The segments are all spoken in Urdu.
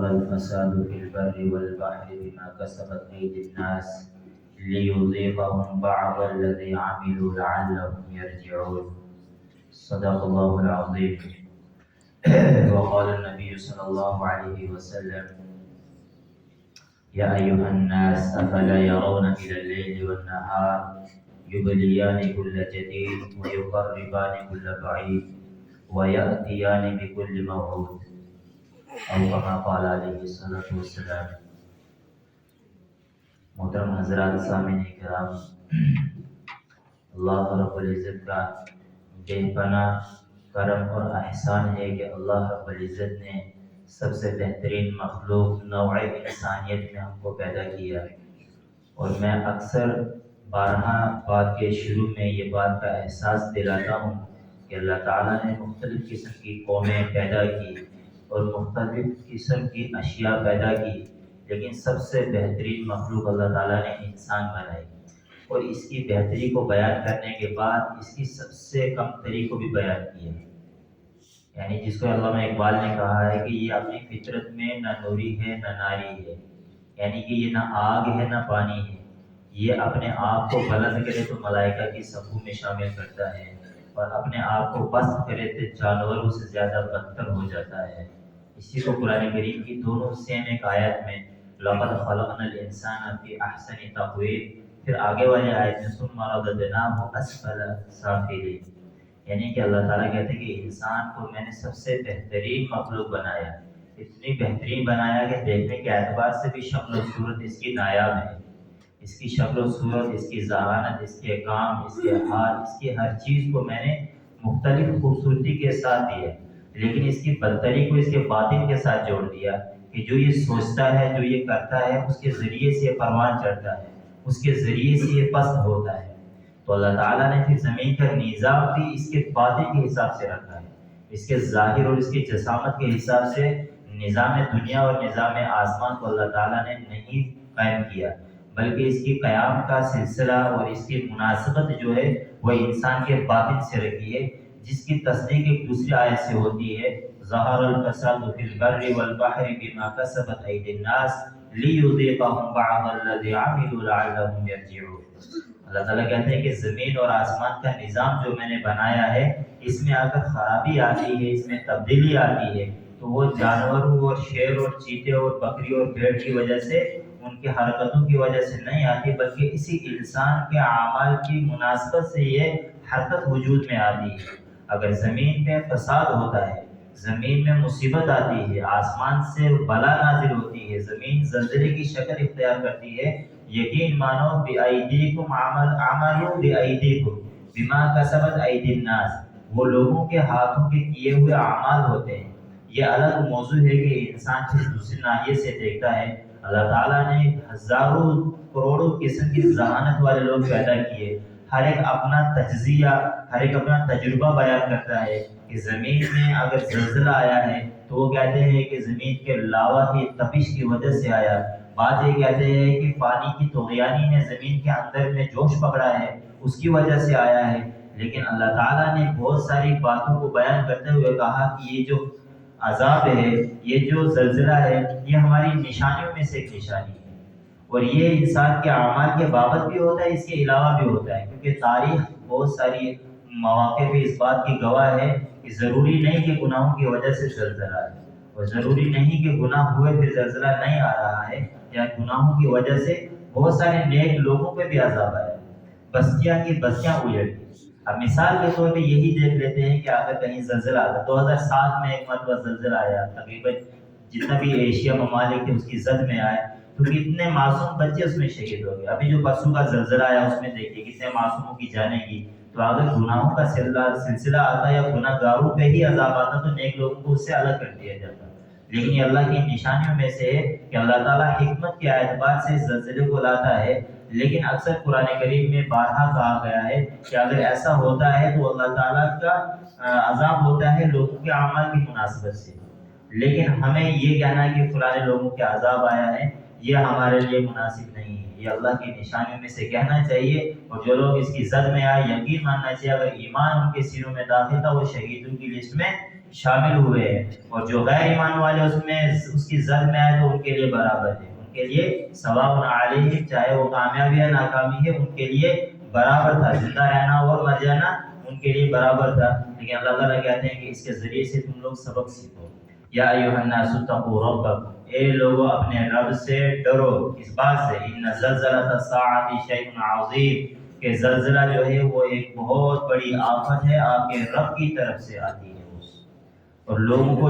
ظهر الفساد في البر والبحر بما كسبت أيدي الناس ليذيقهم بعض الذي عملوا لعلهم يرجعون. صدق الله العظيم. وقال النبي صلى الله عليه وسلم: يا أيها الناس أفلا يرون إلى الليل والنهار يبليان كل جديد ويقربان كل بعيد ويأتيان بكل موعود، او كما قال علیہ الصلوۃ والسلام. محترم حضرات، سامعین کرام، اللہ رب العزت کا بے پناہ کرم اور احسان ہے کہ اللہ رب العزت نے سب سے بہترین مخلوق نوع انسانیت میں ہم کو پیدا کیا. اور میں اکثر بارہا بات کے شروع میں یہ بات کا احساس دلاتا ہوں کہ اللہ تعالیٰ نے مختلف قسم کی قومیں پیدا کی اور مختلف قسم کی اشیاء پیدا کی، لیکن سب سے بہترین مخلوق اللہ تعالیٰ نے انسان بنائی. اور اس کی بہتری کو بیان کرنے کے بعد اس کی سب سے کم تری کو بھی بیان کیا، یعنی جس کو علامہ اقبال نے کہا ہے کہ یہ اپنی فطرت میں نہ نوری ہے نہ ناری ہے، یعنی کہ یہ نہ آگ ہے نہ پانی ہے. یہ اپنے آپ کو بلند کرے تو ملائکہ کی صفوں میں شامل کرتا ہے، اور اپنے آپ کو پست کرے تو جانوروں سے زیادہ بدتر ہو جاتا ہے. اسی کو قرآن کریم کی دونوں سیم ایک آیت میں لَقَدْ خَلَقْنَا الْإِنسَانَ فِي أَحْسَنِ تَقْوِيمٍ، پھر آگے والے آیت میں ثُمَّ رَدَدْنَاهُ أَسْفَلَ سَافِلِينَ، یعنی کہ اللہ تعالیٰ کہتے ہیں کہ انسان کو میں نے سب سے بہترین مخلوق بنایا، اتنی بہترین بنایا کہ دیکھنے کے اعتبار سے بھی شکل و صورت اس کی نایاب ہے. اس کی شکل و صورت، اس کی ذہانت، اس کے کام، اس کے حال، اس کی ہر چیز کو میں نے مختلف خوبصورتی کے ساتھ دیا، لیکن اس کی بدتری کو اس کے باطن کے ساتھ جوڑ دیا کہ جو یہ سوچتا ہے، جو یہ کرتا ہے، اس کے ذریعے سے یہ پروان چڑھتا ہے، اس کے ذریعے سے یہ پست ہوتا ہے. تو اللہ تعالیٰ نے پھر زمین کا نظام بھی اس کے باطن کے حساب سے رکھا ہے، اس کے ظاہر اور اس کی جسامت کے حساب سے. نظام دنیا اور نظام آسمان کو اللہ تعالیٰ نے نہیں قائم کیا، بلکہ اس کی قیام کا سلسلہ اور اس کی مناسبت جو ہے وہ انسان کے باطن سے رکھی ہے، جس کی تصدیق ایک دوسری آیت سے ہوتی ہے: ظہر الفساد فی البر والبحر بما کسبت ایدی الناس لیذیقہم بعض الذی عملوا لعلہم یرجعون. اللہ تعالیٰ کہتے ہیں کہ زمین اور آسمان کا نظام جو میں نے بنایا ہے، اس میں اگر خرابی آتی ہے، اس میں تبدیلی آتی ہے، تو وہ جانوروں اور شیر اور چیتے اور بکری اور بھیڑ کی وجہ سے، ان کی حرکتوں کی وجہ سے نہیں آتی، بلکہ اسی انسان کے اعمال کی مناسبت سے یہ حرکت وجود میں آتی ہے. اگر زمین میں فساد ہوتا ہے، زمین میں مصیبت آتی ہے، آسمان سے بلا نازل ہوتی ہے، زمین زلزلے کی شکل اختیار کرتی ہے، یقین مانو بِأَيْدِيكُمْ عَمَلُوا بِأَيْدِيكُمْ بِمَا كَسَبَتْ أَيْدِي النَّاسِ، وہ لوگوں کے ہاتھوں کے کیے ہوئے اعمال ہوتے ہیں. یہ الگ موضوع ہے کہ انسان کس دوسری ناحیے سے دیکھتا ہے. اللہ تعالیٰ نے ہزاروں کروڑوں قسم کی ذہانت والے لوگ پیدا کیے، ہر ایک اپنا تجزیہ، ہر ایک اپنا تجربہ بیان کرتا ہے کہ زمین میں اگر زلزلہ آیا ہے تو وہ کہتے ہیں کہ زمین کے لاوا کی تپش کی وجہ سے آیا. بعض یہ کہتے ہیں کہ پانی کی طغیانی نے زمین کے اندر میں جوش پکڑا ہے، اس کی وجہ سے آیا ہے. لیکن اللہ تعالیٰ نے بہت ساری باتوں کو بیان کرتے ہوئے کہا کہ یہ جو عذاب ہے، یہ جو زلزلہ ہے، یہ ہماری نشانیوں میں سے ایک نشانی ہے. اور یہ انسان کے اعمال کے بابت بھی ہوتا ہے، اس کے علاوہ بھی ہوتا ہے، کیونکہ تاریخ بہت ساری مواقع پہ اس بات کی گواہ ہے کہ ضروری نہیں کہ گناہوں کی وجہ سے زلزلہ ہے، اور ضروری نہیں کہ گناہ ہوئے پھر زلزلہ نہیں آ رہا ہے، یا گناہوں کی وجہ سے بہت سارے نیک لوگوں پہ بھی عذاب آیا، بستیاں کی بستیاں اجڑ گئی. اب مثال کے طور پہ یہی دیکھ لیتے ہیں کہ اگر کہیں زلزلہ آتا، 2007 میں ایک مرتبہ زلزلہ آیا، تقریباً جتنا بھی ایشیا ممالک تھے اس کی زد میں آئے، تو کتنے معصوم بچے اس میں شہید ہو گئے. ابھی جو پرسوں کا زلزلہ آیا اس میں دیکھیے کتنے معصوموں کی جانیں گی. تو اگر گناہوں کا سلسلہ آتا یا گناہ گاروں پہ ہی عذاب آتا تو نیک لوگوں کو اس سے الگ کر دیا جاتا. لیکن یہ اللہ کی نشانیوں میں سے ہے کہ اللہ تعالیٰ حکمت کے اعتبار سے زلزلے کو لاتا ہے. لیکن اکثر قرآن کریم میں بارہا کہا گیا ہے کہ اگر ایسا ہوتا ہے تو اللہ تعالیٰ کا عذاب ہوتا ہے لوگوں کے اعمال کی مناسبت سے. لیکن ہمیں یہ کہنا ہے کہ فلاں لوگوں کے عذاب آیا ہے، یہ ہمارے لیے مناسب نہیں ہے. یہ اللہ کی نشانیوں میں سے کہنا چاہیے، اور جو لوگ اس کی زد میں آئے یقین ماننا چاہیے اگر ایمان ان کے سینوں میں داخل تھا وہ شہیدوں کی لسٹ میں شامل ہوئے ہیں، اور جو غیر ایمان والے اس کی زد میں آئے تو ان کے لیے برابر ہے، ان کے لیے سواء علیہم، چاہے وہ کامیابی ہے ناکامی ہے ان کے لیے برابر تھا، زندہ رہنا اور مر جانا ان کے لیے برابر تھا۔ لیکن اللہ تعالیٰ کہتے ہیں کہ اس کے ذریعے سے تم لوگ سبق سیکھو۔ یا ایھا الناس اتقوا ربکم، اے لوگوں اپنے رب سے ڈرو، اس بات سے ان زلزلۃ الساعۃ شیء عظیم، کہ زلزلہ جو ہے وہ ایک بہت بڑی آفت ہے، آپ کے رب کی طرف سے آتی ہے اور لوگوں کو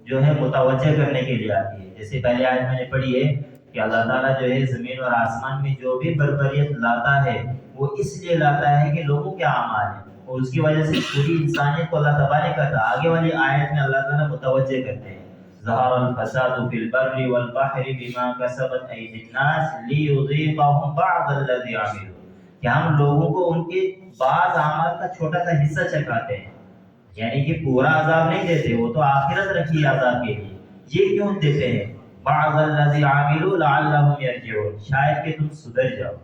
جو ہے متوجہ کرنے کے لیے آتی ہے۔ جیسے پہلے آیت میں نے پڑھی ہے کہ اللہ تعالیٰ جو ہے زمین اور آسمان میں جو بھی بربریت لاتا ہے وہ اس لیے لاتا ہے کہ لوگوں کے اعمال ہیں، اور اس کی وجہ سے پوری انسانیت کو اللہ تباہ نہیں کرتا۔ آگے والی آیت میں اللہ تعالیٰ متوجہ کرتے ہیں، ظہر الفساد فی البر والبحر بما کسبت ایدی الناس لیذیقہم بعض الذی عملوا، کہ ہم لوگوں کو ان کے بعض اعمال کا چھوٹا سا حصہ چکھاتے ہیں، یعنی کہ پورا عذاب نہیں دیتے، وہ تو آخرت رکھی ہے عذاب کے لیے، یہ کیوں دیتے ہیں؟ بعض الذی عملوا لعلہم یرجعون، شاید کہ تم سدھر جاؤ،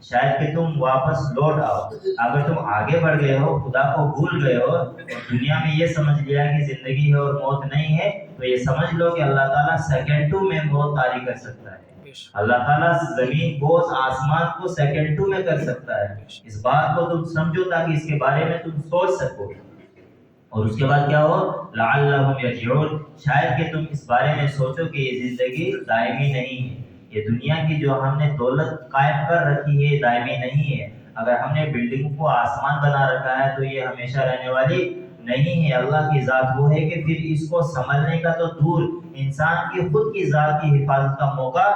شاید کہ تم واپس لوٹ آؤ۔ اگر تم آگے بڑھ گئے ہو، خدا کو بھول گئے ہو اور دنیا میں یہ سمجھ لیا کہ زندگی ہے اور موت نہیں ہے، تو یہ سمجھ لو کہ اللہ تعالیٰ سیکنڈوں میں موت طاری کر سکتا ہے۔ اللہ تعالیٰ زمین بوس آسمان کو سیکنڈوں میں کر سکتا ہے، اس بات کو تم سمجھو تاکہ اس کے بارے میں تم سوچ سکو۔ اور اس کے بعد کیا ہو؟ لعلہم یرجعون، شاید کہ تم اس بارے میں سوچو کہ یہ زندگی دائمی نہیں ہے، یہ دنیا کی جو ہم نے دولت قائم کر رکھی ہے دائمی نہیں ہے، اگر ہم نے بلڈنگ کو آسمان بنا رکھا ہے تو یہ ہمیشہ رہنے والی نہیں ہے۔ اللہ کی ذات وہ ہے کہ پھر اس کو سنبھلنے کا تو دور، انسان کی خود کی ذات کی حفاظت کا موقع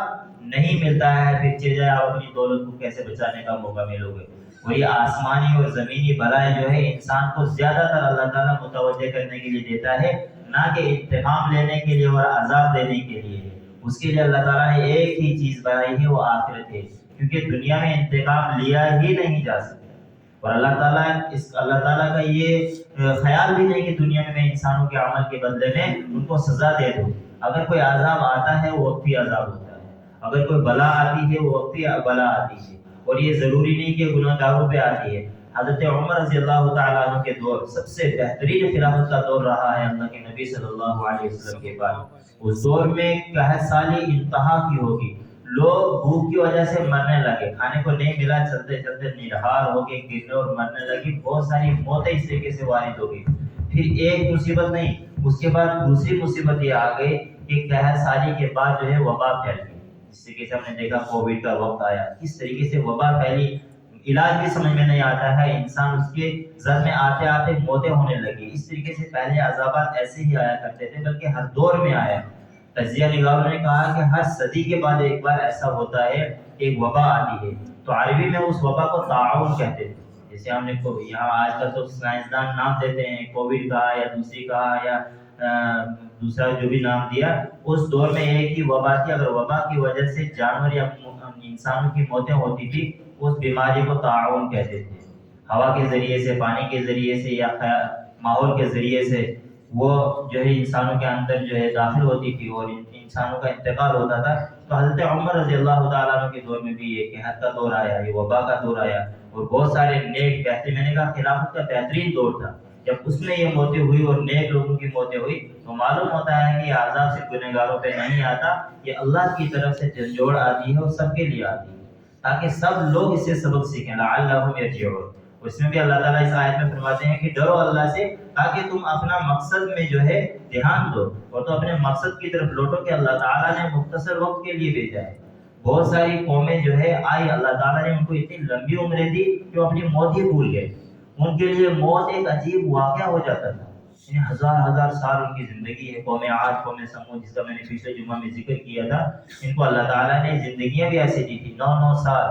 نہیں ملتا ہے، پھر چلے آپ اپنی دولت کو کیسے بچانے کا موقع ملو گے؟ وہی آسمانی اور زمینی بلائیں جو ہے انسان کو زیادہ تر اللہ تعالیٰ متوجہ کرنے کے لیے دیتا ہے، نہ کہ انتقام لینے کے لیے اور عذاب دینے کے لیے۔ اس کے لیے اللہ تعالیٰ نے ایک ہی چیز بنائی ہے، وہ آخرت ہے، کیونکہ دنیا میں انتقام لیا ہی نہیں جا سکتا، اور اللہ تعالیٰ کا یہ خیال بھی نہیں کہ دنیا میں انسانوں کے عمل کے بدلے میں ان کو سزا دے دوں۔ اگر کوئی عذاب آتا ہے وہ وقتی عذاب ہوتا ہے، اگر کوئی بلا آتی ہے وہ وقتی بلا آتی ہے، اور یہ ضروری نہیں کہ گناہ گاروں پہ آتی ہے۔ حضرت عمر رضی اللہ تعالیٰ عنہ کے دور سب سے بہترین خلافت کا دور رہا ہے اللہ کے نبی صلی اللہ علیہ وسلم کے بعد۔ اس دور میں قحط سالی انتہا کی ہوگی، لوگ بھوک کی وجہ سے مرنے لگے، کھانے کو نہیں ملا، چلتے چلتے نڈھال ہو کے گرنے اور مرنے لگی، بہت ساری موتیں اس طریقے سے وارد ہو گئی۔ پھر ایک مصیبت نہیں، اس کے بعد دوسری مصیبت یہ آ گئی کہ قحط سالی کے بعد جو ہے وبا پھیل گئی، جس طریقے سے ہم نے دیکھا کووڈ کا وقت آیا، کس طریقے سے وبا پھیلی، علاج بھی سمجھ میں نہیں آتا ہے، انسان اس کے زد میں آتے آتے موتیں ہونے لگی۔ اس طریقے سے پہلے عذابات ایسے ہی آیا کرتے تھے، بلکہ ہر دور میں آیا۔ تجزیہ نگاروں نے کہا کہ ہر صدی کے بعد ایک بار ایسا ہوتا ہے کہ ایک وبا آتی ہے، تو عربی میں اس وبا کو طاعون کہتے تھے۔ جیسے ہم نے یہاں آج کل تو سائنسدان نام دیتے ہیں، کووڈ کہا یا دوسری کہا یا دوسرا جو بھی نام دیا، اس دور میں ایک ہی وبا تھی، اگر وبا کی وجہ سے جانور یا انسانوں کی موتیں ہوتی تھی اس بیماری کو طاعون کہتے تھے۔ ہوا کے ذریعے سے، پانی کے ذریعے سے یا ماحول کے ذریعے سے وہ جو ہے انسانوں کے اندر جو ہے داخل ہوتی تھی اور انسانوں کا انتقال ہوتا تھا۔ تو حضرت عمر رضی اللہ تعالیٰ عنہ کے دور میں بھی یہ قحط کا دور آیا، یہ وبا کا دور آیا، اور بہت سارے نیک بہترین، میں نے کہا خلافت کا بہترین دور تھا۔ جب اس میں یہ موتیں ہوئی اور نیک لوگوں کی موتیں ہوئی تو معلوم ہوتا ہے کہ یہ عذاب صرف گنہگاروں پہ نہیں آتا، یہ اللہ کی طرف سے جھنجھوڑ آتی ہے اور سب کے لیے آتی ہے، تاکہ سب لوگ اس سے سبق سیکھیں، لعلہم یرجعون۔ اس میں بھی اللہ تعالیٰ اس آیت میں فرماتے ہیں کہ ڈرو اللہ سے تاکہ تم اپنا مقصد میں جو ہے دھیان دو اور تو اپنے مقصد کی طرف لوٹو کہ اللہ تعالیٰ نے مختصر وقت کے لیے بھیجا ہے۔ بہت ساری قومیں جو ہے آئی، اللہ تعالیٰ نے ان کو اتنی لمبی عمریں دی کہ وہ اپنی موت ہی بھول گئے، ان کے لیے موت ایک عجیب واقعہ ہو جاتا تھا، یعنی ہزار سال ان کی زندگی ہے۔ قوم عاد، قوم سمود، جس کا میں نے پچھلے جمعہ میں ذکر کیا تھا، ان کو اللہ تعالیٰ نے زندگیاں بھی ایسی دی تھی، 9 سال،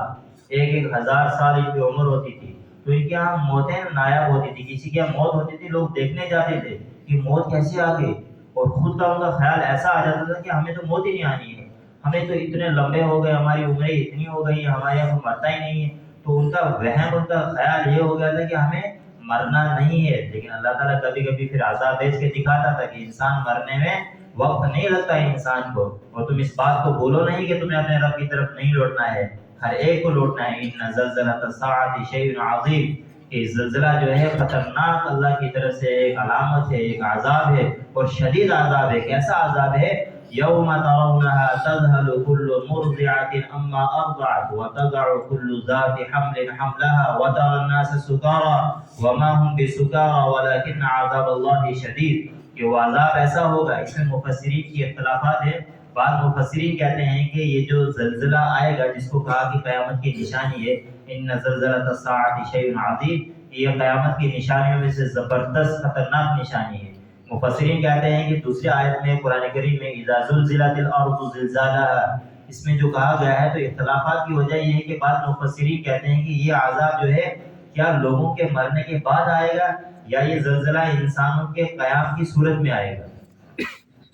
ایک ہزار سال ان کی عمر ہوتی تھی، تو ان کے یہاں موتیں نایاب ہوتی تھی، کسی کے یہاں موت ہوتی تھی لوگ دیکھنے جاتے تھے کہ موت کیسے آ گئی، اور خود کا ان کا خیال ایسا آ جاتا تھا کہ ہمیں تو موت ہی نہیں آنی ہے، ہمیں تو اتنے لمبے ہو گئے، ہماری عمریں اتنی ہو گئی، ہمارے یہاں تو مرتا ہی نہیں ہے۔ تو ان کا وہم، ان کا خیال یہ ہو گیا تھا کہ ہمیں مرنا نہیں ہے۔ لیکن اللہ تعالیٰ کبھی کبھی پھر عذاب بھیج کے دکھاتا تھا کہ انسان مرنے میں وقت نہیں لگتا ہے انسان کو، اور تم اس بات کو بولو نہیں کہ تمہیں اپنے رب کی طرف نہیں لوٹنا ہے، ہر ایک کو لوٹنا ہے۔ ان زلزلۃ الساعۃ شیء عظیم، کہ زلزلہ جو ہے خطرناک اللہ کی طرف سے ایک علامت ہے، ایک عذاب ہے، اور شدید عذاب ہے۔ کیسا عذاب ہے؟ یوم ترونها تذهل كل مرضعة عما ارضعت وتضع كل ذات حمل حملها وترى الناس سكارى وما هم بسكارى ولكن عذاب الله شدید، کہ وہ عذاب ایسا ہوگا۔ اس میں مفسرین کی اختلافات ہیں۔ بعض مفسرین کہتے ہیں کہ یہ جو زلزلہ آئے گا جس کو کہا کہ قیامت کی نشانی ہے، ان زلزلۃ الساعۃ شیء عظیم، یہ قیامت کی نشانیوں میں سے زبردست خطرناک نشانی ہے۔ مفسرین کہتے ہیں کہ دوسری آیت میں قرآن کریم میں اذا زلزلت الارض زلزالها، اس میں جو کہا گیا ہے، تو اختلافات کی وجہ یہ ہے کہ بعض مفسرین کہتے ہیں کہ یہ عذاب جو ہے کیا لوگوں کے مرنے کے بعد آئے گا، یا یہ زلزلہ انسانوں کے قیام کی صورت میں آئے گا،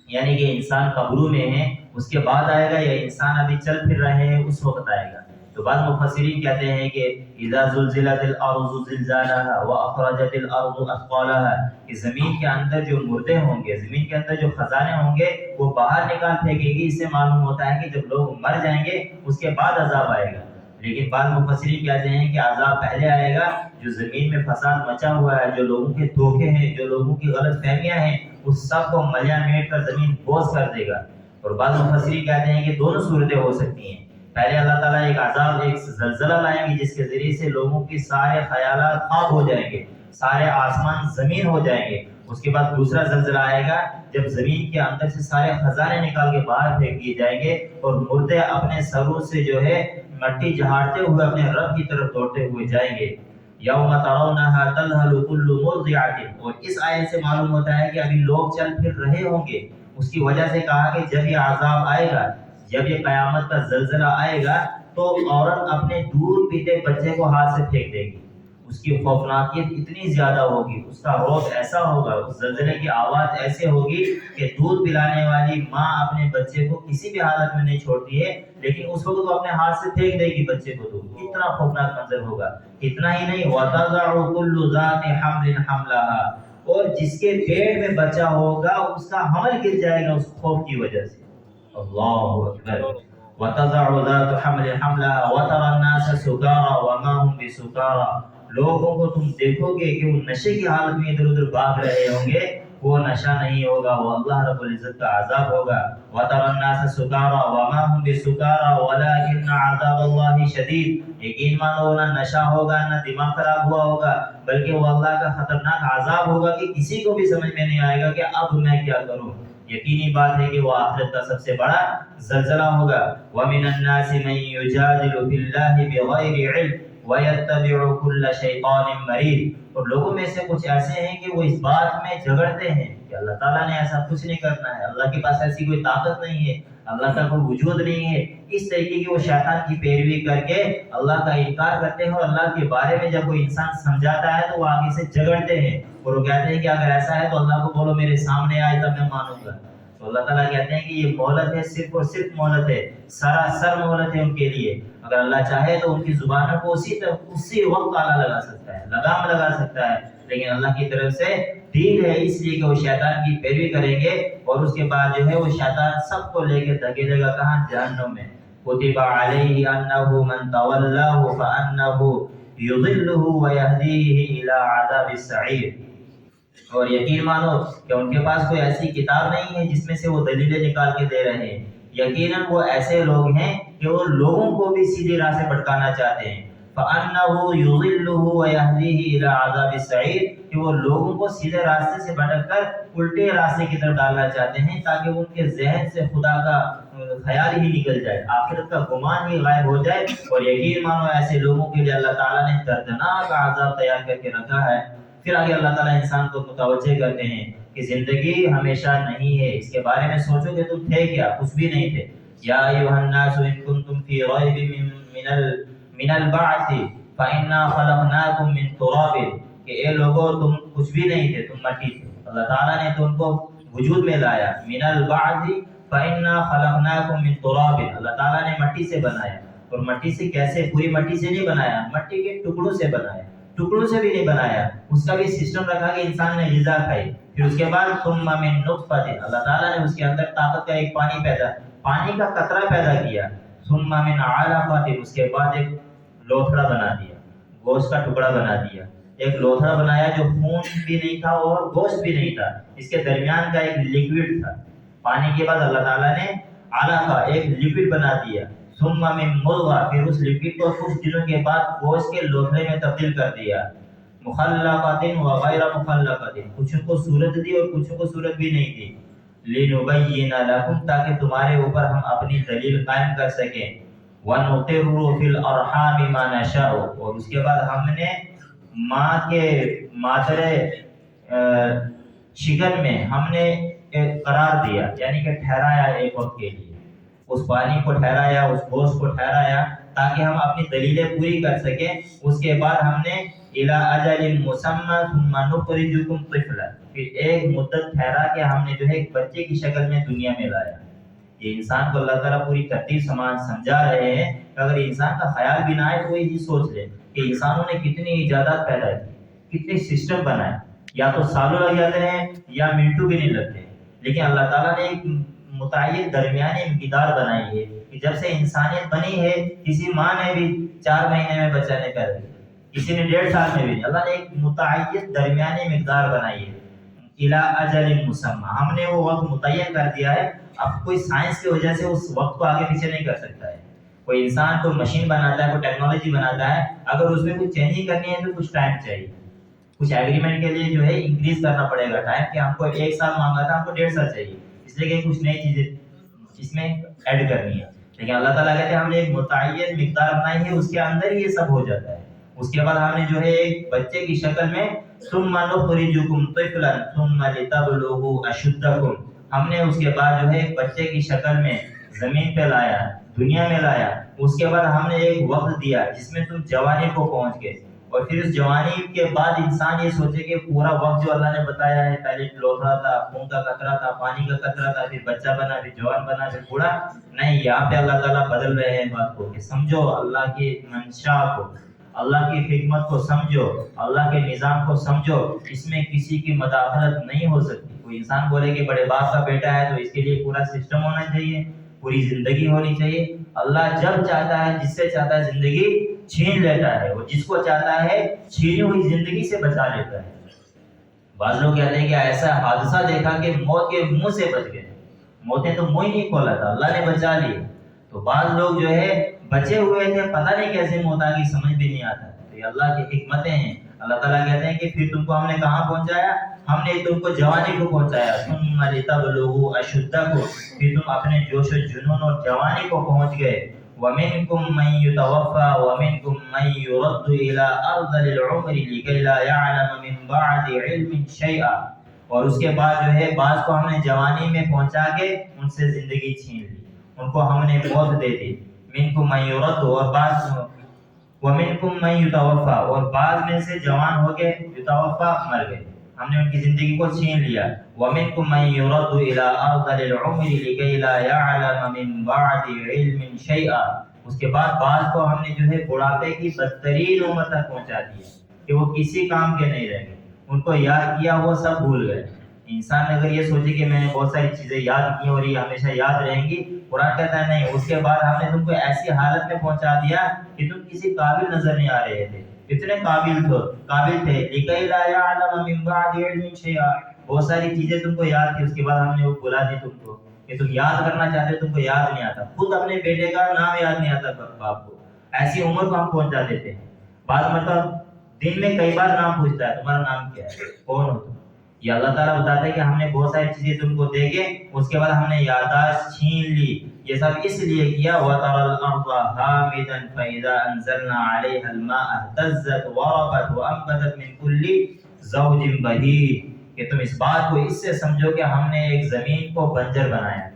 یعنی کہ انسان قبروں میں ہے اس کے بعد آئے گا، یا انسان ابھی چل پھر رہے ہیں اس وقت آئے گا۔ تو بعض مفسرین کہتے ہیں کہ اذا زلزلت الارض زلزالها واخرجت الارض اثقالها، کہ زمین کے اندر جو مردے ہوں گے، زمین کے اندر جو خزانے ہوں گے وہ باہر نکال پھینکے گی۔ اس سے معلوم ہوتا ہے کہ جب لوگ مر جائیں گے اس کے بعد عذاب آئے گا۔ لیکن بعض مفسرین کہتے ہیں کہ عذاب پہلے آئے گا، جو زمین میں فساد مچا ہوا ہے، جو لوگوں کے دھوکے ہیں، جو لوگوں کی غلط فہمیاں ہیں، اس سب کو ملیا میٹ کر زمین بوس کر دے گا۔ اور بعض مفسرین کہتے ہیں کہ دونوں صورتیں ہو سکتی ہیں۔ پہلے اللہ تعالیٰ ایک عذاب، ایک زلزلہ لائیں گے جس کے ذریعے سے لوگوں کی سارے خیالات خواب ہو جائیں گے، سارے آسمان زمین ہو جائیں گے۔ اس کے بعد دوسرا زلزلہ آئے گا جب زمین کے اندر سے سارے خزانے نکال کے باہر پھینک دیے جائیں گے، اور مردے اپنے سروں سے جو ہے مٹی جھاڑتے ہوئے اپنے رب کی طرف دوڑتے ہوئے جائیں گے۔ یوم ترونها تذهل كل مرضعة، اور اس آیت سے معلوم ہوتا ہے کہ ابھی لوگ چل پھر رہے ہوں گے۔ اس کی وجہ سے کہا کہ جب یہ عذاب آئے گا، جب یہ قیامت کا زلزلہ آئے گا، تو عورت اپنے دودھ پیتے بچے کو ہاتھ سے پھینک دے گی۔ اس کی خوفناکیت اتنی زیادہ ہوگی، اس کا روب ایسا ہوگا، اس زلزلے کی آواز ایسے ہوگی کہ دودھ پلانے والی ماں اپنے بچے کو کسی بھی حالت میں نہیں چھوڑتی ہے، لیکن اس وقت وہ اپنے ہاتھ سے پھینک دے گی بچے کو دودھ۔ اتنا خوفناک منظر ہوگا۔ اتنا ہی نہیں، وَتَضَعُ كُلُّ ذَاتِ حَمْلٍ حَمْلَهَا، اور جس کے پیٹ میں بچہ ہوگا اس کا حمل گر جائے گا اس خوف کی وجہ سے۔ اللہ اکبر۔ وَتَضَعُ ذَاتُ حَمْلٍ حَمْلَهَا وَتَرَى النَّاسَ سُكَارَى وَمَا هُمْ بِسُكَارَى، لوگوں کو تم دیکھو گے کہ وہ نشے کی حالت میں ادھر ادھر بھاگ رہے ہوں گے، وہ نشہ نہیں ہوگا، وہ اللہ رب العزت کا عذاب ہوگا۔ وَتَرَى النَّاسَ سُكَارَى وَمَا هُمْ بِسُكَارَى وَلَكِنَّ عَذَابَ اللَّهِ شَدِيدٌ، یقین مانو نہ نشہ ہوگا نہ دماغ خراب ہوا ہوگا، بلکہ وہ اللہ کا خطرناک عذاب ہوگا کہ کسی کو بھی سمجھ میں نہیں آئے گا کہ اب میں کیا کروں۔ یقینی بات ہے کہ وہ آخرت کا سب سے بڑا زلزلہ ہوگا۔ وَمِنَ النَّاسِ مَن يُجَادِلُ فِي اللَّهِ بِغَيْرِ عِلْمٍ وَيَتَّبِعُ كُلَّ شَيْطَانٍ مَرِيدٍ، اور لوگوں میں سے کچھ ایسے ہیں کہ وہ اس بات میں جھگڑتے ہیں کہ اللہ تعالیٰ نے ایسا کچھ نہیں کرنا ہے، اللہ کے پاس ایسی کوئی طاقت نہیں ہے، اللہ کا کوئی وجود نہیں ہے۔ اس طریقے کی وہ شیطان کی پیروی کر کے اللہ کا انکار کرتے ہیں، اور اللہ کے بارے میں جب کوئی انسان سمجھاتا ہے تو وہ آگے سے جھگڑتے ہیں، اور وہ کہتے ہیں کہ اگر ایسا ہے تو اللہ کو بولو میرے سامنے آئے تب میں مانوں گا۔ تو اللہ تعالیٰ کہتے ہیں کہ یہ مہلت ہے، صرف اور صرف مہلت ہے، سراسر مہلت ہے ان کے لیے۔ اگر اللہ چاہے تو ان کی زبانوں کو اسی وقت تالا لگا سکتا ہے، لگام لگا سکتا ہے، لیکن اللہ کی طرف سے ڈیل ہے، اس لیے کہ وہ شیطان کی پیروی کریں گے، اور اس کے بعد جو ہے وہ شیطان سب کو لے کے دھکیلے گا کہاں؟ جہنم میں۔ کتب علیہ انہ من تولاہ فانہ یضلہ ویہدیہ الی عذاب السعیر، اور یقین مانو کہ ان کے پاس کوئی ایسی کتاب نہیں ہے جس میں سے وہ دلیلیں نکال کے دے رہے ہیں۔ یقیناً وہ ایسے لوگ ہیں کہ وہ لوگوں کو بھی سیدھی راہ سے بھٹکانا چاہتے ہیں۔ فَأَنَّهُ يُضِلُّهُ وَيَهْدِيهِ إِلَىٰ عَذَابِ السَّعِيرِ، کہ وہ لوگوں کو سیدھے راستے سے بھٹک کر الٹے راستے کی طرف ڈالنا چاہتے ہیں، تاکہ ان کے ذہن سے خدا کا خیال ہی نکل جائے، آخرت کا گمان ہی غائب ہو جائے۔ اور یقین مانو ایسے لوگوں کے لیے اللہ تعالیٰ نے دردناک عذاب تیار کر کے رکھا ہے۔ پھر آگے اللہ تعالیٰ انسان کو متوجہ کرتے ہیں کہ زندگی ہمیشہ نہیں ہے، اس کے بارے میں سوچو کہ تم تھے کیا؟ کچھ بھی نہیں تھے۔ یا ایھا الناس ان کنتم فی ریب من البعث فانا خلقناکم من تراب، کہ اے لوگو تم کچھ بھی نہیں تھے، تم مٹی تھے، اللہ تعالیٰ نے تم کو وجود میں لایا۔ من البعث فانا خلقناکم من تراب، اللہ تعالیٰ نے مٹی سے بنایا، اور مٹی سے کیسے؟ پوری مٹی سے نہیں بنایا، مٹی کے ٹکڑوں سے بنایا، ٹکڑوں سے بھی نہیں بنایا، اس کا بھی سسٹم رکھا کہ انسان نے غذا کھائی۔ پھر اس کے بعد ثم من نطفۃ، اللہ تعالیٰ نے اس کے اندر طاقت کا ایک پانی کا قطرہ پیدا کیا۔ ثم من علقۃ، اس کے بعد ایک لوتھڑا بنا دیا، گوشت کا ٹکڑا بنا دیا۔ ایک لوتھڑا بنایا جو خون بھی نہیں تھا اور گوشت بھی نہیں تھا، اس کے درمیان کا ایک لیکوڈ تھا۔ پانی کے بعد اللہ تعالیٰ نے علقہ ایک لیکوڈ بنا دیا، ثم من مضغہ، پھر اس لیکوڈ کو کچھ دنوں کے بعد گوشت کے لوتھڑے میں تبدیل کر دیا، مخلقۃ و غیر مخلقۃ، کچھ کو صورت دی اور کچھ کو صورت بھی نہیں دی، لنبین لکم، تاکہ تمہارے اوپر ہم اپنی دلیل قائم کر سکیں، وَنُقِرُّ فِي الْأَرْحَامِ مَا نَشَاءُ، اور اس کے بعد ہم نے ماں کے مادر شکن میں ہم نے قرار دیا، یعنی کہ ٹھہرایا ایک وقت کے لیے، اس پانی کو ٹھہرایا، اس گوشت کو ٹھہرایا تاکہ ہم اپنی دلیلیں پوری کر سکیں۔ اس کے بعد ہم نے الی اجل مسمى ثم نخرجكم طفلا، پھر ایک مدت ٹھہرا کے ہم نے جو ہے ایک بچے کی شکل میں دنیا میں لایا۔ یہ انسان کو اللہ تعالیٰ پوری ترتیب سمجھا رہے ہیں کہ اگر انسان کا خیال بھی نہ آئے تو یہ سوچ لے کہ انسانوں نے کتنی ایجادات پیدا کی، کتنے سسٹم بنائے، یا تو سالوں لگ جاتے ہیں یا منٹوں بھی نہیں لگتے، لیکن اللہ تعالیٰ نے ایک متعین درمیانی مقدار بنائی ہے کہ جب سے انسانیت بنی ہے کسی ماں نے بھی 4 مہینے میں بچہ نہیں پیدا کیا، کسی نے 1.5 سال میں بھی نہیں۔ اللہ نے ایک متعین درمیانی مقدار بنائی ہے، الی اجل مسمى، ہم نے وہ وقت متعین کر دیا ہے۔ اب کوئی سائنس کی وجہ سے اس وقت کو آگے پیچھے نہیں کر سکتا ہے۔ کوئی انسان کوئی مشین بناتا ہے، کوئی ٹیکنالوجی بناتا ہے، اگر اس میں کچھ چینجنگ کرنی ہے تو کچھ ٹائم چاہیے، کچھ ایگریمنٹ کے لیے جو ہے انکریز کرنا پڑے گا ٹائم، کہ ہم کو 1 سال مانگا تھا، ہم کو 1.5 سال چاہیے، اس لیے کہ کچھ نئی چیزیں اس میں ایڈ کرنی ہے۔ لیکن اللہ تعالیٰ کہتے ہیں ہم نے ایک متعین مقدار بنائی ہے، اس کے اندر ہی یہ سب ہو جاتا ہے۔ اس کے بعد ہم نے جو ہے ایک بچے کی شکل میں ثم نخرجکم طفلا ثم لتبلغوا اشدکم، ہم نے اس کے بعد جو ہے ایک بچے کی شکل میں زمین پہ لایا، دنیا میں لایا، اس کے بعد ہم نے ایک وقت دیا جس میں تم جوانی کو پہنچ گئے، اور پھر اس جوانی کے بعد انسان یہ سوچے کہ پورا وقت جو اللہ نے بتایا ہے، پہلے لوتھڑا تھا، خون کا قطرہ تھا، پانی کا قطرہ تھا، پھر بچہ بنا، پھر جوان بنا، پھر بوڑھا، نہیں، یہاں پہ اللہ تعالیٰ بدل رہے ہیں بات کو کہ سمجھو اللہ کی منشا کو، اللہ کی حکمت کو سمجھو، اللہ کے نظام کو سمجھو، اس میں کسی کی مداخلت نہیں ہو سکتی۔ کوئی انسان بولے کہ بڑے باپ کا بیٹا ہے تو اس کے لیے پورا سسٹم ہونا چاہیے، پوری زندگی ہونی چاہیے۔ اللہ جب چاہتا ہے، جس سے چاہتا ہے زندگی چھین لیتا ہے، وہ جس کو چاہتا ہے چھینی ہوئی زندگی سے بچا لیتا ہے۔ بعض لوگ کہتے ہیں کہ ایسا حادثہ دیکھا کہ موت کے منہ سے بچ گئے، موت نے تو منہ ہی نہیں کھولا تھا، اللہ نے بچا لیے۔ تو بعض لوگ جو ہے بچے ہوئے تھے، پتہ نہیں کیسے موت آ گئی، سمجھ بھی نہیں آتا۔ تو یہ اللہ کی حکمتیں ہیں۔ اللہ تعالیٰ کہتے ہیں کہ پھر تم کو ہم نے کہاں پہنچایا؟ ہم نے تم کو جوانی کو پہنچایا، ثم لتبلغوا اشدکم، پھر تم اپنے جوش و جنون اور جوانی کو پہنچ گئے۔ وَمِنْكُمْ مَنْ يُتَوَفَّى وَمِنْكُمْ مَنْ يُرَدُّ إِلَىٰ أَرْذَلِ الْعُمْرِ لِكَيْ لَا يَعْلَمَ مِنْ بَعْدِ عِلْمٍ شَيْئًا، اور اس کے بعد جو ہے بعض کو ہم نے جوانی میں پہنچا کے ان سے زندگی چھین لی، ان کو ہم نے موت دے دی۔ مِنْكُمْ مَنْ يُرَدُّ، اور بعض وَمِنْكُمْ مَنْ يُتَوَفَّى، اور بعض میں سے جوان ہو گئے، یتوفا مر گئے، ہم نے ان کی زندگی کو چھین لیا۔ وَمِنْكُمْ مَنْ يُرَدُّ إِلَىٰ أَرْذَلِ الْعُمْرِ لِكَيْ لَا يَعْلَمَ مِنْ بَعْدِ عِلْمٍ شَيْئًا، اس کے بعد بعض کو ہم نے جو ہے بڑھاپے کی بدترین عمر تک پہنچا دیا کہ وہ کسی کام کے نہیں رہ گئے، ان کو یاد کیا وہ سب بھول گئے۔ انسان اگر یہ سوچے کہ میں نے بہت ساری چیزیں یاد کی اور یہ ہمیشہ یاد رہیں گی، قرآن کہتا ہے نہیں، اس کے بعد ہم نے تم کو ایسی حالت میں پہنچا دیا کہ تم کسی قابل نظر نہیں آ رہے تھے۔ کتنے قابل تھے، لِكَيْ لَا يَعْلَمَ مِنْ بَعْدِ عِلْمٍ شَيْئًا، بہت ساری چیزیں تم کو یاد تھی، اس کے بعد ہم نے وہ بلا دی تم کو کہ تم یاد کرنا چاہتے تم کو یاد نہیں آتا، خود اپنے بیٹے کا نام یاد نہیں آتا باپ کو، ایسی عمر کو ہم پہنچا دیتے ہیں۔ بعض مطلب دن میں کئی بار نام پوچھتا ہے، تمہارا نام کیا ہے، کون ہو تم؟ یہ اللہ تعالیٰ بتاتا ہے کہ ہم نے بہت ساری چیزیں تم کو دے کے اس کے بعد ہم نے یادداشت چھین لی۔ یہ سب اس لیے کیا، وَتَرَى الْأَرْضَ هَامِدًا فَإِذَا أَنزَلْنَا عَلَيْهَا الْمَاءَ اهْتَزَّتْ وَرَبَتْ وَأَنبَتَتْ مِنْ كُلِّ زَوْجٍ بَهِيجٍ، کہ تم اس بات کو اس سے سمجھو کہ ہم نے ایک زمین کو بنجر بنایا،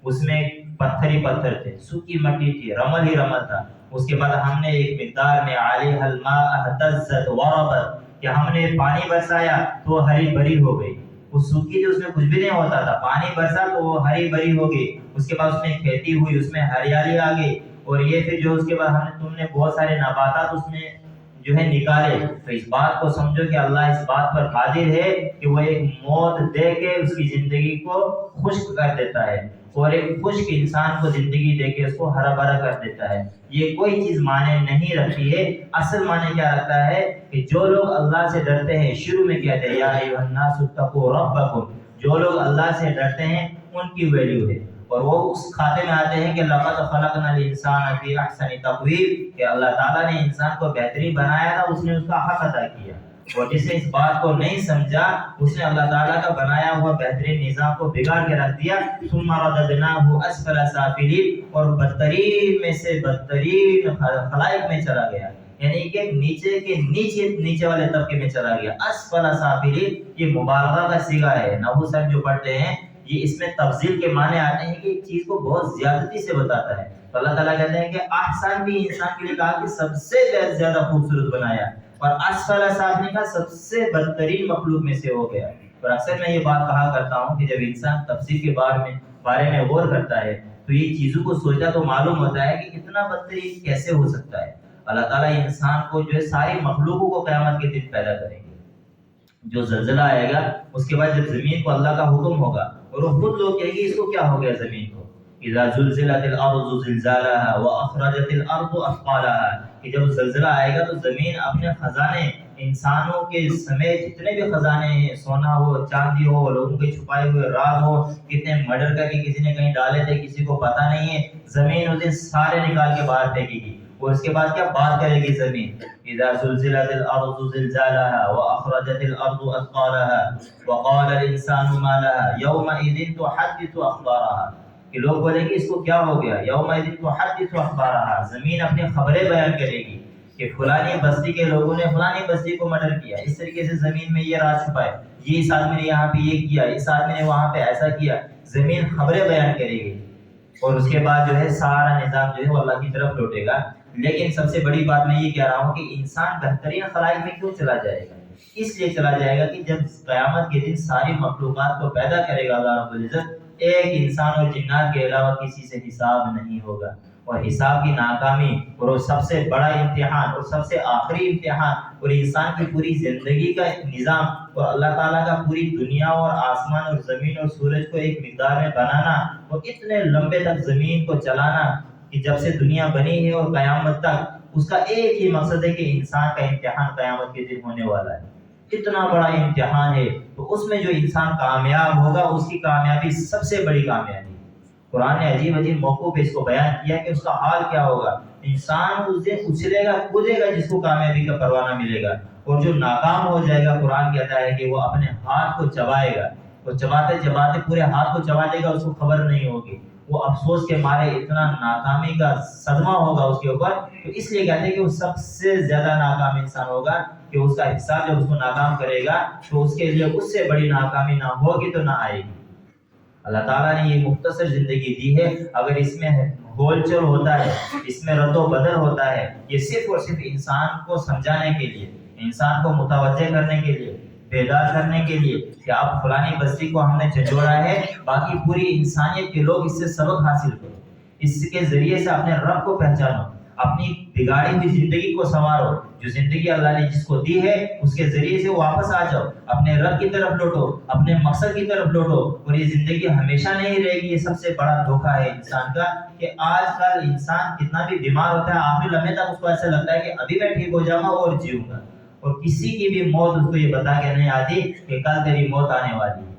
اس میں پتھر ہی پتھر تھے، سوکھی مٹی تھی، رمل ہی رمل تھا، اس کے بعد ہم نے ایک مقدار میں عَلَيْهَا الْمَاءَ اهْتَزَّتْ وَرَبَتْ، کہ ہم نے پانی برسایا تو ہری بھری ہو گئی، وہ سوکھی تھی، اس میں کچھ بھی نہیں ہوتا تھا، پانی برسا تو وہ ہری بھری ہو گئی، اس کے بعد اس میں کھیتی ہوئی، اس میں ہریالی آ گئی، اور یہ پھر جو اس کے بعد تم نے بہت سارے نباتات اس میں جو ہے نکالے۔ تو اس بات کو سمجھو کہ اللہ اس بات پر قادر ہے کہ وہ ایک موت دے کے اس کی زندگی کو خشک کر دیتا ہے، اور ایک خشک انسان کو زندگی دے کے اس کو ہرا بھرا کر دیتا ہے. یہ کوئی چیز معنی نہیں رکھتی ہے. اصل معنی کیا رکھتا ہے کہ جو لوگ اللہ سے ڈرتے ہیں، شروع میں کہتے ہیں یا ایھا الناس اتقوا ربکم، جو لوگ اللہ سے ڈرتے ہیں ان کی ویلیو ہے. اور وہ اس کھاتے میں آتے ہیں کہ لقد خلقنا الانسان فی احسن تقویم، کہ اللہ تعالیٰ نے انسان کو بہترین بنایا تھا، اس نے اس کا حق ادا کیا. اور جس نے اس بات کو نہیں سمجھا اس نے اللہ تعالیٰ کا بنایا ہوا بہترین نظام کو بگاڑ کے رکھ دیا. ثم رددناہ اسفل سافلین، اور بدترین میں سے بدترین خلائق میں چلا گیا، یعنی کہ نیچے کے نیچے والے طبقے میں چلا گیا. اسفل سافلین یہ مبالغہ کا صیغہ ہے. نحو سر جو پڑھتے ہیں یہ اس میں تفضیل کے معنی آتے ہیں کہ ایک چیز کو بہت زیادتی سے بتاتا ہے. تو اللہ تعالیٰ کہتے ہیں کہ احسن بھی انسان کے لیے کہا کہ سب سے زیادہ خوبصورت بنایا، اور اسفل سافلین کا سب سے بدترین مخلوق میں سے ہو گیا. اور اکثر میں یہ بات کہا کرتا ہوں کہ جب انسان تفسیر کے بارے میں غور کرتا ہے تو یہ چیزوں کو سوچتا تو معلوم ہوتا ہے کہ اتنا بدترین کیسے ہو سکتا ہے. اللہ تعالیٰ انسان کو جو ہے ساری مخلوقوں کو قیامت کے دن پیدا کریں گے. جو زلزلہ آئے گا اس کے بعد جب زمین کو اللہ کا حکم ہوگا اور وہ خود لوگ کہیں گے اس کو کیا ہو گیا زمین کو، اذا زلزلت الارض زلزالها واخرجت الارض اثقالها، کہ جب زلزلہ آئے گا تو زمین اپنے خزانے، انسانوں کے سمیت جتنے بھی خزانے ہیں، سونا ہو، چاندی ہو، لوگوں کے چھپائے ہوئے راز ہو، کتنے مرڈر کر کے کسی نے کہیں ڈالے تھے کسی کو پتہ نہیں ہے، زمین اس دن سارے نکال کے باہر پھینکے گی. اور اس کے بعد کیا بات کرے گی زمین، اذا زلزلت الارض زلزالها واخرجت الارض اثقالها وقال الانسان ما لها يومئذ تحدث اخبارها، کہ لوگ بولیں گے اس کو کیا ہو گیا، یومئذ تحدث اخبارها، زمین اپنی خبریں بیان کرے گی کہ فلانی بستی کے لوگوں نے فلانی بستی کو مرڈر کیا، اس طریقے سے زمین میں یہ راز چھپائے، یہ اس آدمی نے یہاں پہ یہ کیا، اس آدمی نے وہاں پہ ایسا کیا. زمین خبریں بیان کرے گی اور اس کے بعد جو ہے سارا نظام جو ہے وہ اللہ کی طرف لوٹے گا. لیکن سب سے بڑی بات میں یہ کہہ رہا ہوں کہ انسان بہترین خلائق میں کیوں چلا جائے گا؟ اس لیے چلا جائے گا کہ جب قیامت کے دن ساری مخلوقات کو پیدا کرے گا اللہ رب العزت، ایک انسان اور جنات کے علاوہ کسی سے حساب نہیں ہوگا. اور حساب کی ناکامی اور وہ سب سے بڑا امتحان اور سب سے آخری امتحان اور انسان کی پوری زندگی کا نظام اور اللہ تعالیٰ کا پوری دنیا اور آسمان اور زمین اور سورج کو ایک مقدار میں بنانا اور اتنے لمبے تک زمین کو چلانا کہ جب سے دنیا بنی ہے اور قیامت تک اس کا ایک ہی مقصد ہے کہ انسان کا امتحان قیامت کے دن ہونے والا ہے. اتنا بڑا امتحان ہے تو اس میں جو انسان کامیاب ہوگا اس کی کامیابی سب سے بڑی کامیابی. قرآن نے عجیب عجیب موقعوں پہ اس کو بیان کیا کہ اس کا حال کیا ہوگا. انسان اس دن اچھلے گا کودے گا جس کو کامیابی کا پروانہ ملے گا، اور جو ناکام ہو جائے گا قرآن کہتا ہے کہ وہ اپنے ہاتھ کو چبائے گا، وہ چباتے چباتے پورے ہاتھ کو چبا دے گا، اس کو خبر نہیں ہوگی. وہ افسوس کے مارے اتنا ناکامی کا صدمہ ہوگا اس کے اوپر. تو اس لیے کہتے ہیں کہ وہ سب سے زیادہ ناکام انسان ہوگا کہ اس کا حساب جب اس کو ناکام کرے گا تو اس کے لیے اس سے بڑی ناکامی نہ ہوگی تو نہ آئے گی. اللہ تعالیٰ نے یہ مختصر زندگی دی ہے، اگر اس میں ہول چول ہوتا ہے، اس میں رد و بدل ہوتا ہے، یہ صرف اور صرف انسان کو سمجھانے کے لیے، انسان کو متوجہ کرنے کے لیے، بیدار کرنے کے لیے کہ آپ فلانی بستی کو ہم نے جھنجھوڑا ہے، باقی پوری انسانیت کے لوگ اس سے سبق حاصل کرو، اس کے ذریعے سے اپنے رب کو پہچانو، اپنی بگاڑی ہوئی زندگی کو سنوارو. جو زندگی اللہ نے جس کو دی ہے اس کے ذریعے سے واپس آ جاؤ، اپنے رب کی طرف لوٹو، اپنے مقصد کی طرف لوٹو. اور یہ زندگی ہمیشہ نہیں رہے گی. یہ سب سے بڑا دھوکہ ہے انسان کا کہ آج کل انسان کتنا بھی بیمار ہوتا ہے آخری لمحے تک اس کو ایسا لگتا ہے کہ ابھی میں ٹھیک ہو جاؤں گا اور جیوں گا، اور کسی کی بھی موت اس کو یہ بتا کے نہیں آتی کہ کل تیری موت آنے والی ہے.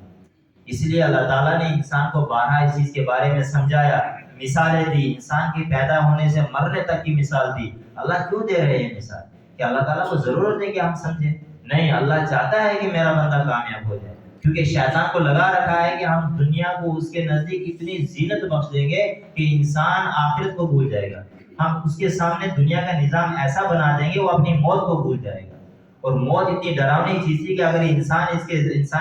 اس لیے اللہ تعالیٰ نے انسان کو بارہا اس چیز کے بارے میں سمجھایا، مثالیں دی، انسان کے پیدا ہونے سے مرنے تک کی مثال دی. اللہ کیوں دے رہے ہیں مثال؟ کہ اللہ تعالیٰ کو ضرورت ہے کہ ہم سمجھیں؟ نہیں، اللہ چاہتا ہے کہ میرا بندہ کامیاب ہو جائے، کیونکہ شیطان کو لگا رکھا ہے کہ ہم دنیا کو اس کے نزدیک اتنی زینت بخش دیں گے کہ انسان آخرت کو بھول جائے گا. ہم اس کے سامنے دنیا کا نظام ایسا بنا دیں گے وہ اپنی موت کو بھول جائے گا. اور موت اتنی ڈراؤنی چیز تھی کہ اگر انسان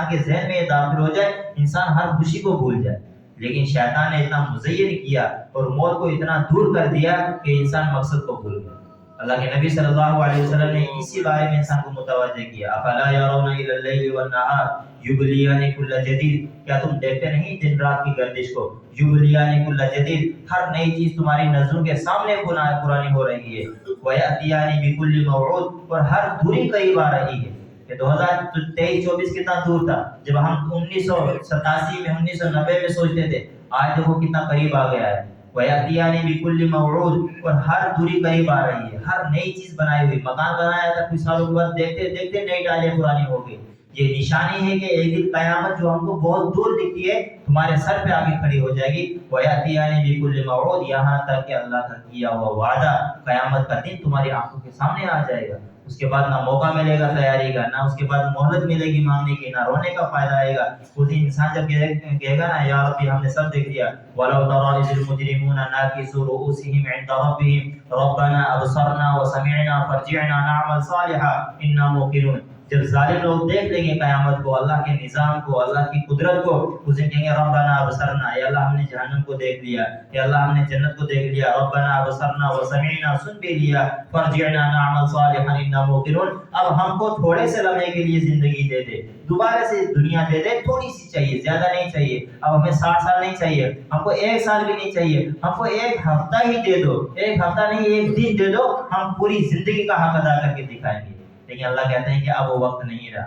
کے ذہن میں یہ داخل ہو جائے انسان ہر خوشی کو بھول جائے. لیکن شیطان نے اتنا مزین کیا اور موت کو اتنا دور کر دیا کہ انسان مقصد کو بھول گیا. اللہ کے نبی صلی اللہ علیہ وسلم نے اسی بارے میں انسان کو متوجہ کیا. افلا يرون الى الليل والنهار يبليان كل جديد، کیا تم دیکھتے نہیں دن رات کی گردش کو؟ يبليان كل جديد، ہر نئی چیز تمہاری نظروں کے سامنے پرانی ہو رہی ہے. ويأتيان بكل موعود، اور ہر دوری قریب آ رہی ہے. کہ 2023-24 کتنا دور تھا جب ہم 1987 میں 1990 میں سوچتے تھے، آج دیکھو کتنا قریب آ گیا ہے. وَيَأْتِيَانِ بِكُلِّ مَوْعُودٍ, اور ہر دوری قریب آ رہی ہے, ہر نئی چیز بنائی ہوئی. مکان بنایا تھا کچھ سالوں کے بعد دیکھتے دیکھتے نئی ڈالیں پرانی ہو گئی. یہ نشانی ہے کہ ایک دن قیامت جو ہم کو بہت دور دکھتی ہے تمہارے سر پہ آگے کھڑی ہو جائے گی. وَيَأْتِيَانِ بِكُلِّ مَوْعُودٍ, یہاں تک کہ اللہ کا کیا ہوا وعدہ قیامت کا دن تمہاری آنکھوں کے سامنے آ جائے گا. اس کے بعد نہ موقع ملے گا تیاری کا, نہ اس کے بعد مہلت ملے گی مانگنے کی, نہ رونے کا فائدہ آئے گا. اس دن انسان جب کہے گا نا یا ربی ہم نے سب دیکھ لیا, وَلَوْ تَرَىٰ إِذِ الْمُجْرِمُونَ نَاكِسُو رُءُوسِهِمْ عِندَ رَبِّهِمْ رَبَّنَا أَبْصَرْنَا وَسَمِعْنَا فَارْجِعْنَا نَعْمَلْ صَالِحًا إِنَّا مُوقِنُونَ. جب ظالم لوگ دیکھ لیں گے قیامت کو, اللہ کے نظام کو, اللہ کی قدرت کو, اس دن کہیں گے ربنا ابصرنا, اے اللہ ہم نے جہنم کو دیکھ لیا, اے اللہ ہم نے جنت کو دیکھ لیا. ربنا ابصرنا وسمعنا, سن بھی لیا. فرجعنا نعمل صالحا انا موقنون, اب ہم کو تھوڑے سے لمحے کے لیے زندگی دے دے, دوبارہ سے دنیا دے دے, تھوڑی سی چاہیے, زیادہ نہیں چاہیے. اب ہمیں 60 سال نہیں چاہیے, ہم کو 1 سال بھی نہیں چاہیے, ہم کو 1 ہفتہ ہی دے دو, 1 ہفتہ نہیں 1 دن دے دو, ہم پوری زندگی کا حق ادا کر کے دکھائیں گے. لیکن اللہ کہتے ہیں کہ اب وہ وقت نہیں رہا.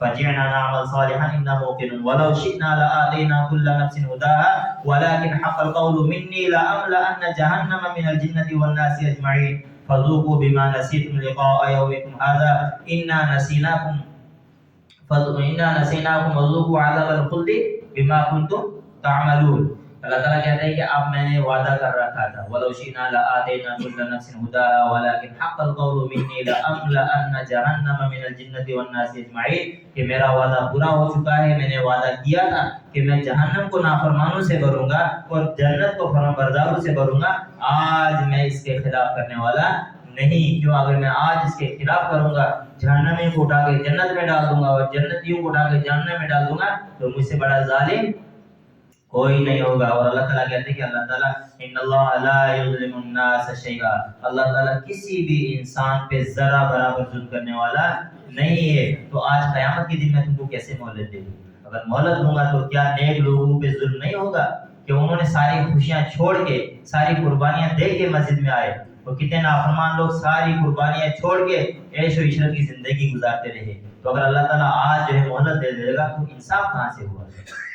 فرجعنا نعمل صالحا انا موقنون ولو شئنا لآتينا كل نفس هداها ولكن حق القول مني لأملأن جهنم من الجنة والناس أجمعين فذوقوا بما نسيتم لقاء يومكم هذا إنا نسيناكم وذوقوا عذاب الخلد بما كنتم تعملون. اللہ تعالیٰ کہتے ہیں کہ اب میں نے وعدہ کر رکھا تھا, وَلَوْ شِئْنَا لَآتَيْنَا كُلَّ نَفْسٍ هُدَاهَا وَلَكِنْ حَقَّ الْقَوْلُ مِنِّي لَأَمْلَأَنَّ جَهَنَّمَ مِنَ الْجِنَّةِ وَالنَّاسِ أَجْمَعِينَ, کہ میرا وعدہ پورا ہو چکا ہے. میں نے وعدہ کیا تھا کہ میں جہنم کو نافرمانوں سے بھروں گا اور جنت کو فرمانبرداروں سے بھروں گا. آج میں اس کے خلاف کرنے والا نہیں. کیوں؟ اگر میں آج اس کے خلاف کروں گا, جہنمیوں کو اٹھا کے جنت میں ڈال دوں گا اور جنتیوں کو اٹھا کے جہنم میں ڈال دوں گا, تو مجھ سے بڑا ظالم کوئی نہیں ہوگا. اور اللہ تعالیٰ کہتے ہیں کہ اللہ تعالیٰ ان اللہ لا یظلم الناس شیئا, اللہ تعالیٰ کسی بھی انسان پہ ذرا برابر ظلم کرنے والا نہیں ہے. تو آج قیامت کے دن میں تم کو کیسے مہلت دے دوں؟ اگر مہلت دوں گا تو کیا نیک لوگوں پہ ظلم نہیں ہوگا کہ انہوں نے ساری خوشیاں چھوڑ کے, ساری قربانیاں دے کے مسجد میں آئے, اور کتنے نافرمان لوگ ساری قربانیاں چھوڑ کے عیش و عشرت کی زندگی گزارتے رہے. تو اگر اللہ تعالیٰ آج جو ہے مہلت دے دے گا تو انصاف کہاں سے ہوا؟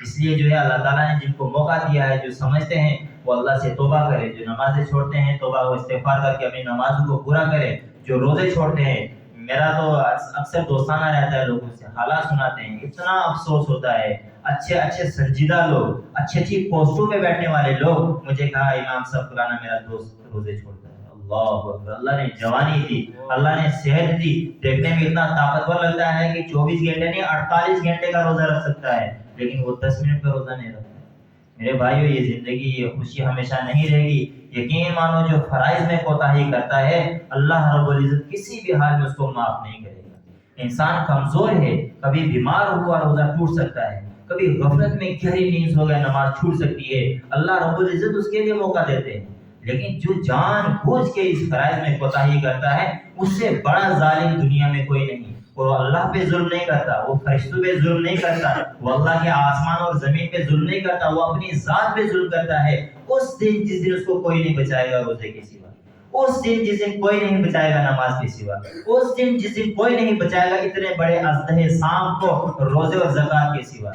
اس لیے جو ہے اللہ تعالیٰ نے جن کو موقع دیا ہے, جو سمجھتے ہیں وہ اللہ سے توبہ کرے. جو نمازیں چھوڑتے ہیں توبہ و استغفار کر کے اپنی نمازوں کو پورا کرے. جو روزے چھوڑتے ہیں, میرا تو اکثر دوستانہ رہتا ہے, لوگوں سے حالات سناتے ہیں, اتنا افسوس ہوتا ہے. اچھے اچھے سنجیدہ لوگ, اچھی اچھی پوسٹوں پہ بیٹھنے والے لوگ مجھے کہا امام صاحب فلانا میرا دوست روزے چھوڑتا ہے. اللہ اکبر, اللہ نے جوانی دی, اللہ نے صحت دی, دیکھنے میں اتنا طاقتور لگتا ہے کہ 24 گھنٹے نہیں 48 گھنٹے کا روزہ رکھ سکتا ہے, لیکن وہ 10 منٹ کا روزہ نہیں رکھتا. میرے بھائیو, یہ زندگی, یہ خوشی ہمیشہ نہیں رہے گی. یقین مانو جو فرائض میں کوتاہی کرتا ہے, اللہ رب العزت کسی بھی حال میں اس کو معاف نہیں کرے گا. انسان کمزور ہے, کبھی بیمار ہوا روزہ ٹوٹ سکتا ہے, کبھی غفلت میں گہری نیند ہو گیا نماز چھوٹ سکتی ہے. اللہ رب العزت اس کے لیے موقع دیتے ہیں. لیکن جو جان بوجھ کے اس فرائض میں کوتاہی کرتا ہے, اس سے بڑا ظالم دنیا میں کوئی نہیں. وہ اللہ پہ ظلم نہیں کرتا, وہ فرشتوں پہ ظلم نہیں کرتا, وہ اللہ کے آسمان اور زمین پہ ظلم نہیں کرتا, وہ اپنی ذات پہ ظلم کرتا ہے. اس دن جس دن اس کو کوئی نہیں بچائے گا روزے کے سوا, اس دن جس دن کوئی نہیں بچائے گا نماز کے سوا, اس دن جس دن کوئی نہیں بچائے گا اتنے بڑے اژدہے شام کو روزے اور زکوٰۃ کے سوا.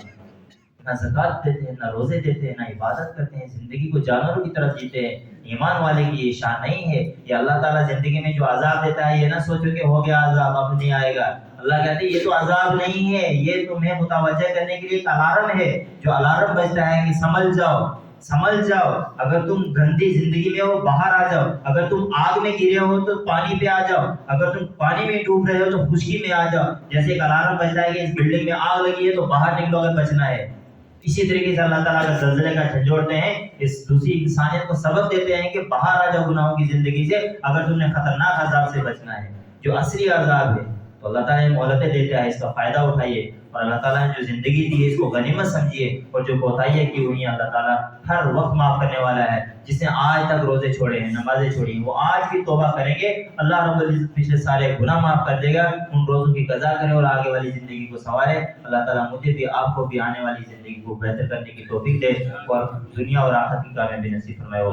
نہ زکوٰۃ دیتے ہیں, نہ روزے دیتے ہیں, نہ عبادت کرتے ہیں, زندگی کو جانوروں کی طرح جیتے ہیں. ایمان والے کی یہ شان نہیں ہے. یہ اللہ تعالیٰ زندگی میں جو عذاب دیتا ہے, یہ نہ سوچو کہ ہو گیا عذاب اب نہیں آئے گا. اللہ کہتے ہیں یہ تو عذاب نہیں ہے, یہ تمہیں متوجہ کرنے کے لیے ایک الارم ہے. جو الارم بجتا ہے کہ سنبھل جاؤ, سنبھل جاؤ, اگر تم گندی زندگی میں ہو باہر آ جاؤ, اگر تم آگ میں گرے ہو تو پانی پہ آ جاؤ, اگر تم پانی میں ڈوب رہے ہو تو خشکی میں آ جاؤ. جیسے ایک الارم بجتا ہے کہ اس بلڈنگ میں آگ لگی ہے تو باہر نکلو اگر بچنا ہے. اسی طریقے سے اللہ تعالیٰ کا زلزلے کا جھنجھوڑتے ہیں, اس دوسری انسانیت کو سبق دیتے ہیں کہ باہر آ جاؤ گناہوں کی زندگی سے اگر تم نے خطرناک عذاب سے بچنا ہے, جو اصلی عذاب ہے. تو اللہ تعالیٰ نے مہلتیں دیتا ہے, اس کا فائدہ اٹھائیے, اور اللہ تعالیٰ نے جو زندگی دی ہے اس کو غنیمت سمجھیے, اور جو کوتاہیاں کی ہوئی ہیں اللہ تعالیٰ ہر وقت معاف کرنے والا ہے. جس نے آج تک روزے چھوڑے ہیں, نمازیں چھوڑی ہیں, وہ آج بھی توبہ کریں گے, اللہ رب العزت پچھلے سارے گناہ معاف کر دے گا. ان روزوں کی قضا کرے اور آگے والی زندگی کو سنوارے. اللہ تعالیٰ مجھے بھی آپ کو بھی آنے والی زندگی کو بہتر کرنے کی توفیق دے, اور دنیا اور آخرت کی کامیابی نصیب فرمائے.